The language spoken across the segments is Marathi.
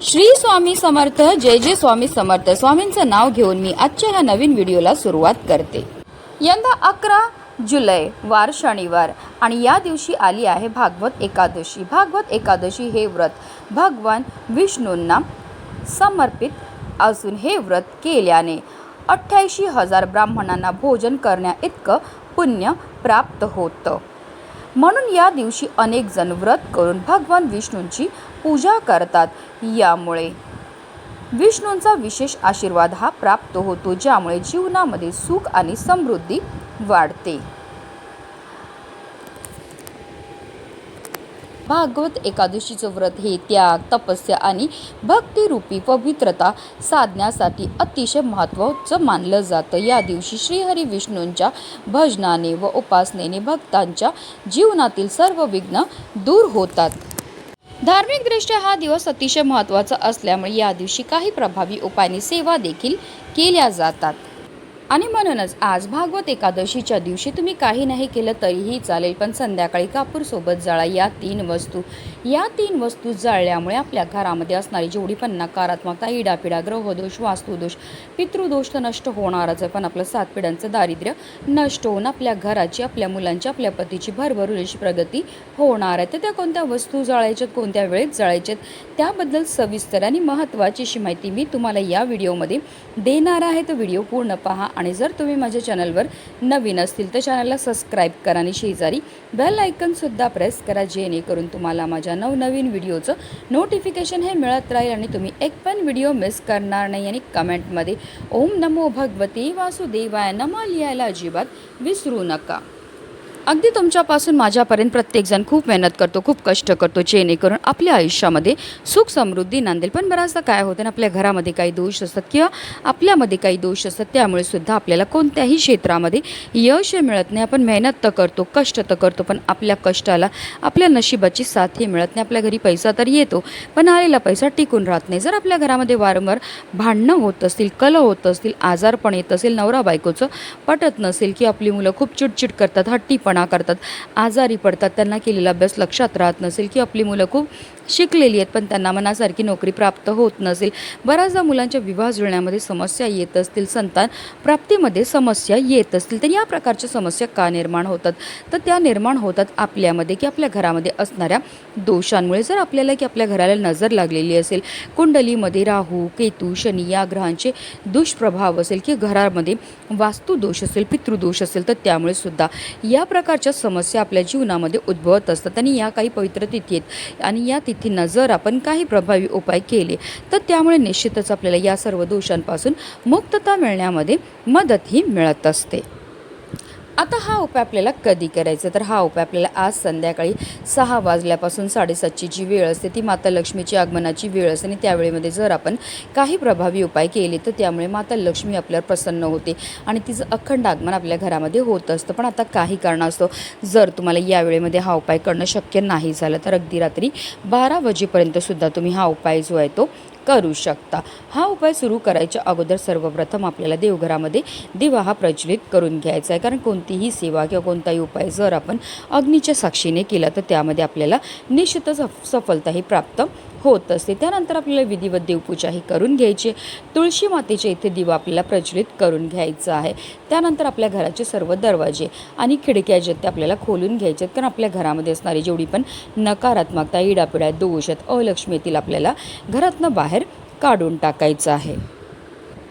श्री स्वामी समर्थ. जय जय स्वामी समर्थ. स्वामींचं नाव घेऊन मी आजच्या ह्या नवीन व्हिडिओला सुरुवात करते. यंदा 11 जुलै वार शनिवार आणि या दिवशी आली आहे भागवत एकादशी. भागवत एकादशी हे व्रत भगवान विष्णूंना समर्पित असून हे व्रत केल्याने 88,000 ब्राह्मणांना भोजन करण्या इतकं पुण्य प्राप्त होतं. म्हणून या दिवशी अनेक जण व्रत करून भगवान विष्णूंची पूजा करतात. यामुळे विष्णूंचा विशेष आशीर्वाद हा प्राप्त होतो, ज्यामुळे जीवनामध्ये सुख आणि समृद्धी वाढते. भागवत एकादशीचं व्रत हे त्याग, तपस्या आणि भक्तिरूपी पवित्रता साधण्यासाठी अतिशय महत्त्वाचं मानलं जातं. या दिवशी श्रीहरी विष्णूंच्या भजनाने व उपासनेने भक्तांच्या जीवनातील सर्व विघ्न दूर होतात. धार्मिकदृष्ट्या हा दिवस अतिशय महत्त्वाचा असल्यामुळे या दिवशी काही प्रभावी उपायांनी सेवा देखील केल्या जातात. आणि म्हणूनच आज भागवत एकादशीच्या दिवशी तुम्ही काही नाही केलं तरीही चालेल, पण संध्याकाळी कापूर सोबत जाळा. या तीन वस्तू जाळल्यामुळे आपल्या घरामध्ये असणारी जेवढी पण नकारात्मकता, इडापिडा, ग्रहदोष, वास्तुदोष, पितृदोष तर नष्ट होणारच आहे, पण आपलं 7 पिढ्यांचं दारिद्र्य नष्ट होऊन आपल्या घराची, आपल्या मुलांची, आपल्या पतीची भरभरून अशी प्रगती होणार आहे. तर त्या कोणत्या वस्तू जाळायच्यात, कोणत्या वेळेत जाळायच्यात, त्याबद्दल सविस्तर आणि महत्त्वाची अशी माहिती मी तुम्हाला या व्हिडिओमध्ये देणार आहे. तर व्हिडिओ पूर्ण पहा. आणि जर तुम्ही माझ्या चॅनलवर नवीन असतील तर चॅनलला सबस्क्राईब करा आणि शेजारी बेल आयकॉनसुद्धा प्रेस करा, जेणेकरून तुम्हाला माझ्या नवनवीन व्हिडिओचं नोटिफिकेशन हे मिळत राहील आणि तुम्ही एक पण व्हिडिओ मिस करणार नाही. आणि कमेंटमध्ये ओम नमो भगवते वासुदेवाय नमः लिहायला अजिबात विसरू नका. अगदी तुमच्यापासून माझ्यापर्यंत प्रत्येकजण खूप मेहनत करतो, खूप कष्ट करतो, जेणेकरून आपल्या आयुष्यामध्ये सुख समृद्धी नांदेल. पण बऱ्याचदा काय होतं ना, आपल्या घरामध्ये काही दोष असतात किंवा आपल्यामध्ये काही दोष असतात, त्यामुळे सुद्धा आपल्याला कोणत्याही क्षेत्रामध्ये यश मिळत नाही. आपण मेहनत तर करतो, कष्ट तर करतो, पण आपल्या कष्टाला आपल्या नशिबाची साथही मिळत नाही. आपल्या घरी पैसा तर येतो, पण आलेला पैसा टिकून राहत नाही. जर आपल्या घरामध्ये वारंवार भांडणं होत असतील, कलह होत असतील, आजारपण येत असेल, नवरा बायकोचं पटत नसेल, की आपली मुलं खूप चिडचिड करतात, हट्टीपणा करतात, आजारी पडतात, त्यांना केलेला अभ्यास लक्षात राहत नसेल, की आपली मुलं खूप शिकलेली आहेत पण त्यांना मनासारखी नोकरी प्राप्त होत नसेल, बऱ्याचदा मुलांच्या विवाह जुळण्यामध्ये समस्या येत असतील, संतान प्राप्तीमध्ये समस्या येत असतील, तर या प्रकारच्या समस्या का निर्माण होतात? तर त्या निर्माण होतात आपल्यामध्ये की आपल्या घरामध्ये असणाऱ्या दोषांमुळे. जर आपल्याला की आपल्या घराला नजर लागलेली असेल, कुंडलीमध्ये राहू, केतू, शनी या ग्रहांचे दुष्प्रभाव असेल, की घरामध्ये वास्तुदोष असेल, पितृदोष असेल, तर त्यामुळे सुद्धा या प्रकारच्या समस्या आपल्या जीवनामध्ये उद्भवत असतात. आणि या काही पवित्र तिथी आहेत आणि या तिथींना जर आपण काही प्रभावी उपाय केले तर त्यामुळे निश्चितच आपल्याला या सर्व दोषांपासून मुक्तता मिळण्यामध्ये मदतही मिळत असते. आता हा उपाय आपल्याला कधी करायचा? तर हा उपाय आपल्याला आज संध्याकाळी 6 वाजल्यापासून 7:30ची जी वेळ असते ती माता लक्ष्मीची आगमनाची वेळ असते. आणि त्यावेळेमध्ये जर आपण काही प्रभावी उपाय केले तर त्यामुळे माता लक्ष्मी आपल्यावर प्रसन्न होते आणि तिचं अखंड आगमन आपल्या घरामध्ये होत असतं. पण आता काही कारणास्तव जर तुम्हाला या वेळेमध्ये हा उपाय करणं शक्य नाही झालं तर अगदी रात्री 12 वाजेपर्यंतसुद्धा तुम्ही हा उपाय जो आहे तो करू शकता. हा उपाय सुरू करायच्या अगोदर सर्वप्रथम आपल्याला देवघरामध्ये दिवा हा प्रज्वलित करून घ्यायचा आहे. कारण कोणतीही सेवा किंवा कोणताही उपाय जर आपण अग्नीच्या साक्षीने केला तर त्यामध्ये आपल्याला निश्चितच सफलताही प्राप्त होत असते. त्यानंतर आपल्याला विधिवत देवपूजाही करून घ्यायची. तुळशी मातेच्या इथे दिवा आपल्याला प्रज्वलित करून घ्यायचा आहे. त्यानंतर आपल्या घराचे सर्व दरवाजे आणि खिडक्या जे ते आपल्याला खोलून घ्यायचे आहेत, कारण आपल्या घरामध्ये असणारी जेवढी पण नकारात्मकता, इडापिडा, दोष आहेत, अलक्ष्मी येतील, आपल्याला घरातनं बाहेर काढून टाकायचं आहे.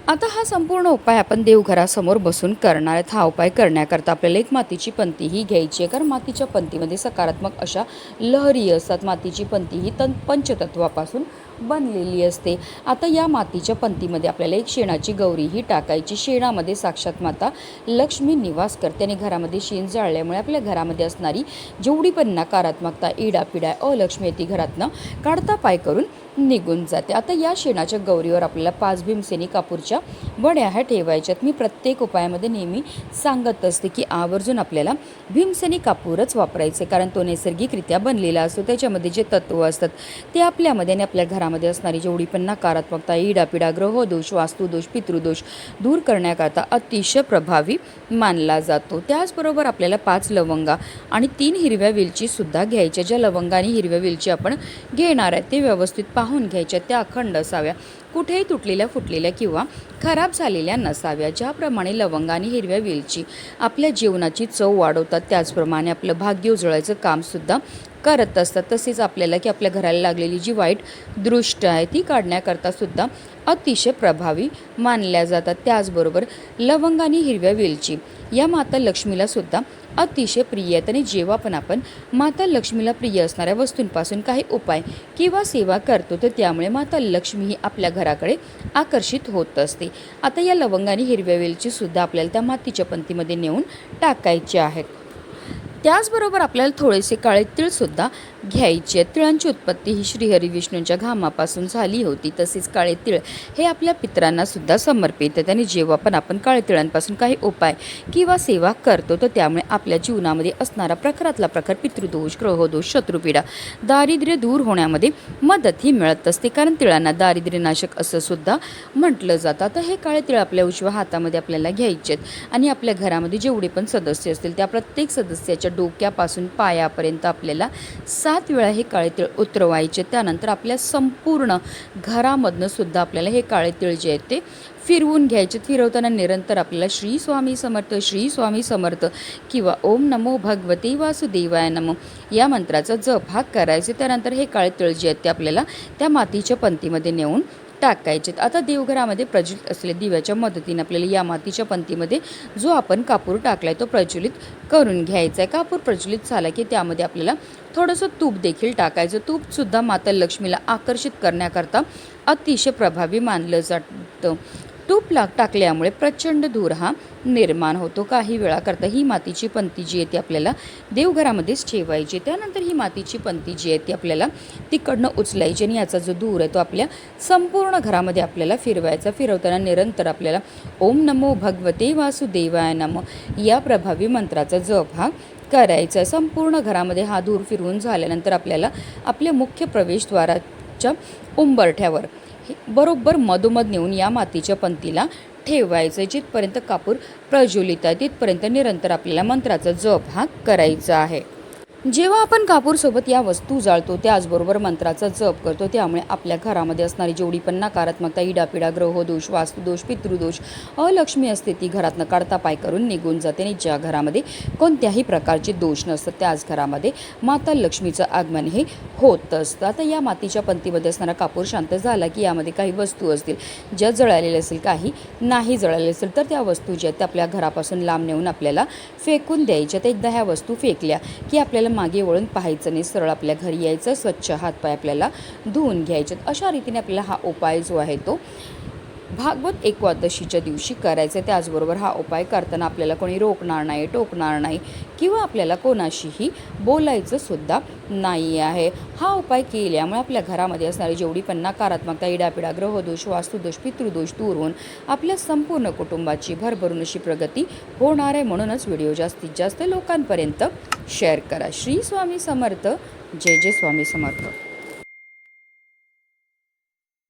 आता हा संपूर्ण उपाय आपण देवघरासमोर बसून करणार आहेत. हा उपाय करण्याकरता आपल्याला एक मातीची पंतीही घ्यायची आहे, कारण मातीच्या पंतीमध्ये सकारात्मक अशा लहरी असतात. मातीची पंती ही पंचतत्वापासून बनलेली असते. आता या मातीच्या पंतीमध्ये आपल्याला एक शेणाची गौरीही टाकायची. शेणामध्ये साक्षात माता लक्ष्मी निवास करते आणि घरामध्ये शेण जाळल्यामुळे आपल्या घरामध्ये असणारी जेवढी पण नकारात्मकता, इडापिडा, अलक्ष्मी ती घरातनं काढता पाय करून निघून जाते. आता या शेणाच्या गौरीवर आपल्याला 5 भीमसेनी कापूरच्या वड्या ह्या ठेवायच्यात. मी प्रत्येक उपायामध्ये नेहमी सांगत असते की आवर्जून आपल्याला भीमसेनी कापूरच वापरायचे, कारण तो नैसर्गिकरित्या बनलेला असतो. त्याच्यामध्ये जे तत्व असतात ते आपल्यामध्ये आणि आपल्या घरामध्ये घरामध्ये असणारी जेवढी पण नकारात्मकता, इडापिडा, ग्रहदोष, वास्तुदोष, पितृदोष दूर करण्याकरता अतिशय प्रभावी मानला जातो. त्याचबरोबर आपल्याला 5 लवंगा आणि 3 हिरव्या वेलची सुद्धा घ्यायच्या. ज्या लवंगा आणि हिरव्या वेलची आपण घेणार आहे ते व्यवस्थित पाहून घ्यायच्या. त्या अखंड असाव्या, कुठेही तुटलेल्या, फुटलेल्या किंवा खराब झालेल्या नसाव्या. ज्याप्रमाणे लवंगा आणि हिरव्या वेलची आपल्या जीवनाची चव वाढवतात, त्याचप्रमाणे आपलं भाग्य उजळायचं कामसुद्धा करत असतात. तसेच आपल्याला की आपल्या घराला लागलेली जी वाईट दृष्टी आहे ती काढण्याकरता सुद्धा अतिशय प्रभावी मानल्या जातात. त्याचबरोबर लवंग आणि हिरव्या वेलची या माता लक्ष्मीला सुद्धा अतिशय प्रिय आहेत आणि जेव्हा पण आपण माता लक्ष्मीला प्रिय असणाऱ्या वस्तूंपासून काही उपाय किंवा सेवा करतो तर त्यामुळे माता लक्ष्मी ही आपल्या घराकडे आकर्षित होत असते. आता या लवंग आणि हिरव्या वेलची सुद्धा आपल्याला त्या मातीच्या पंतीमध्ये नेऊन टाकायचे आहेत. त्याचबरोबर आपल्याला थोडेसे काळे तीळसुद्धा घ्यायचे आहेत. तिळांची उत्पत्ती ही श्रीहरी विष्णूंच्या घामापासून झाली होती. तसेच काळे तीळ हे आपल्या पितरांना सुद्धा समर्पित आहेत आणि जेव्हा पण आपण काळे तिळांपासून काही उपाय किंवा सेवा करतो तर त्यामुळे आपल्या जीवनामध्ये असणारा प्रखरातला प्रखर पितृदोष, ग्रहदोष, शत्रुपीडा, दारिद्र्य दूर होण्यामध्ये मदतही मिळत असते. कारण तिळांना दारिद्र्यनाशक असं सुद्धा म्हटलं जातं. तर हे काळे तीळ आपल्या उजव्या हातामध्ये आपल्याला घ्यायचे आहेत आणि आपल्या घरामध्ये जेवढे पण सदस्य असतील त्या प्रत्येक सदस्याच्या डोक्यापासून पायापर्यंत आपल्याला 7 वेळा हे काळे तीळ उतरवायचे. त्यानंतर आपल्या संपूर्ण घरामधनं सुद्धा आपल्याला हे काळे तीळ जे आहेत ते फिरवून घ्यायचे. फिरवताना निरंतर आपल्याला श्री स्वामी समर्थ, श्री स्वामी समर्थ किंवा ओम नमो भगवते वासुदेवाय नमो या मंत्राचा जप हा करायचे. त्यानंतर हे काळे तीळ जे आहेत ते आपल्याला त्या मातीच्या पंतीमध्ये नेऊन टाकायचे. आता देवघरामध्ये प्रज्वलित असलेल्या दिव्याच्या मदतीने आपल्याला या मातीच्या पंतीमध्ये जो आपण कापूर टाकलाय तो प्रज्वलित करून घ्यायचा आहे. कापूर प्रज्वलित झाला की त्यामध्ये आपल्याला थोडंसं तूप देखील टाकायचं. तूपसुद्धा माता लक्ष्मीला आकर्षित करण्याकरता अतिशय प्रभावी मानलं जातं. तूप टाकल्यामुळे प्रचंड धूर हा निर्माण होतो. काही वेळाकरता ही मातीची पंती जी आहे ती आपल्याला देवघरामध्येच ठेवायची. त्यानंतर ही मातीची पंती जी आहे ती आपल्याला तिकडनं उचलायची आणि याचा जो धूर आहे तो आपल्या संपूर्ण घरामध्ये आपल्याला फिरवायचा. फिरवताना निरंतर आपल्याला ओम नमो भगवते वासुदेवाय नमो या प्रभावी मंत्राचा जप हा करायचा. संपूर्ण घरामध्ये हा धूर फिरवून झाल्यानंतर आपल्याला आपल्या मुख्य प्रवेशद्वाराच्या उंबरठ्यावर बरोबर मधोमध नेऊन या मातीच्या पंतीला ठेवायचं. जिथपर्यंत कापूर प्रज्वलित आहे तिथपर्यंत निरंतर आपल्याला मंत्राचा जप हा करायचा आहे. जेव्हा आपण कापूरसोबत या वस्तू जाळतो त्याचबरोबर मंत्राचा जप करतो त्यामुळे आपल्या घरामध्ये असणारी जेवढी पण नकारात्मकता, इडापिडा, ग्रहदोष, वास्तुदोष, पितृदोष, अलक्ष्मी असते ती घरातनं काढता पाय करून निघून जाते. आणि ज्या घरामध्ये कोणत्याही प्रकारचे दोष नसतात त्याच घरामध्ये माता लक्ष्मीचं आगमन हे होत असतं. आता या मातीच्या पंतीमध्ये असणारा कापूर शांत झाला की यामध्ये काही वस्तू असतील ज्या जळालेल्या असेल, काही नाही जळालेल्या असेल तर त्या वस्तू ज्या आहेत त्या आपल्या घरापासून लांब नेऊन आपल्याला फेकून द्यायच्या. तर एकदा ह्या वस्तू फेकल्या की आपल्याला मागे वळून पाहायचं नाही, सरळ आपल्या घरी यायचं, स्वच्छ हातपाय आपल्याला धुवून घ्यायचे. अशा रीतीने आपल्याला हा उपाय जो आहे तो भागवत एकादशीच्या दिवशी करायचा. त्याचबरोबर हा उपाय करताना आपल्याला कोणी रोखणार नाही, टोकणार नाही किंवा आपल्याला कोणाशीही बोलायचं सुद्धा नाही आहे. हा उपाय केल्यामुळे आपल्या घरामध्ये असणारी जेवढी पण नकारात्मकता, इडापिडा, ग्रहदोष, वास्तुदोष, पितृदोष दूर होऊन आपल्या संपूर्ण कुटुंबाची भरभरून अशी प्रगती होणार आहे. म्हणूनच व्हिडिओ जास्तीत जास्त लोकांपर्यंत शेअर करा. श्री स्वामी समर्थ. जय जय स्वामी समर्थ.